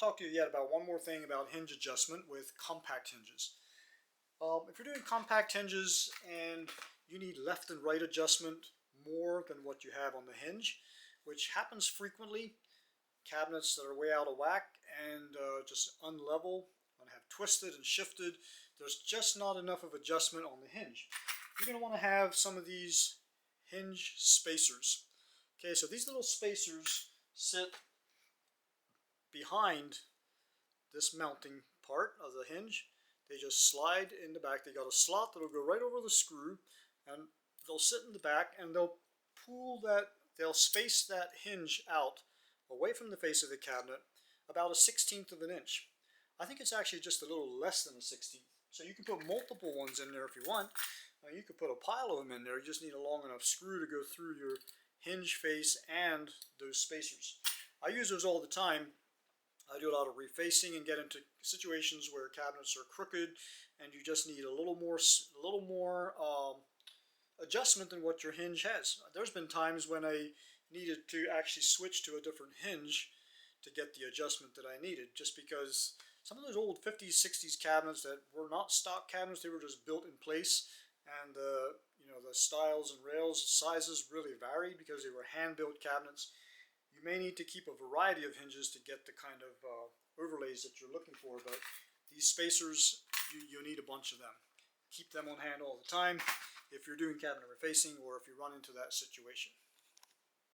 talk to you yet about one more thing about hinge adjustment with compact hinges. If you're doing compact hinges and you need left and right adjustment more than what you have on the hinge, which happens frequently, cabinets that are way out of whack and just unlevel and have twisted and shifted, there's just not enough of adjustment on the hinge. You're going to want to have some of these hinge spacers. Okay, so these little spacers sit behind this mounting part of the hinge. They just slide in the back. They got a slot that'll go right over the screw, and they'll sit in the back, and they'll space that hinge out away from the face of the cabinet about a 1/16 of an inch. I think it's actually just a little less than a 1/16. So you can put multiple ones in there if you want. You could put a pile of them in there. You just need a long enough screw to go through your hinge face and those spacers. I use those all the time. I do a lot of refacing and get into situations where cabinets are crooked and you just need a little more adjustment than what your hinge has. There's been times when I needed to actually switch to a different hinge to get the adjustment that I needed, just because some of those old 50s, 60s cabinets that were not stock cabinets, they were just built in place, and the styles and rails sizes really varied because they were hand-built cabinets. You may need to keep a variety of hinges to get the kind of overlays that you're looking for, but these spacers, you need a bunch of them. Keep them on hand all the time if you're doing cabinet refacing or if you run into that situation.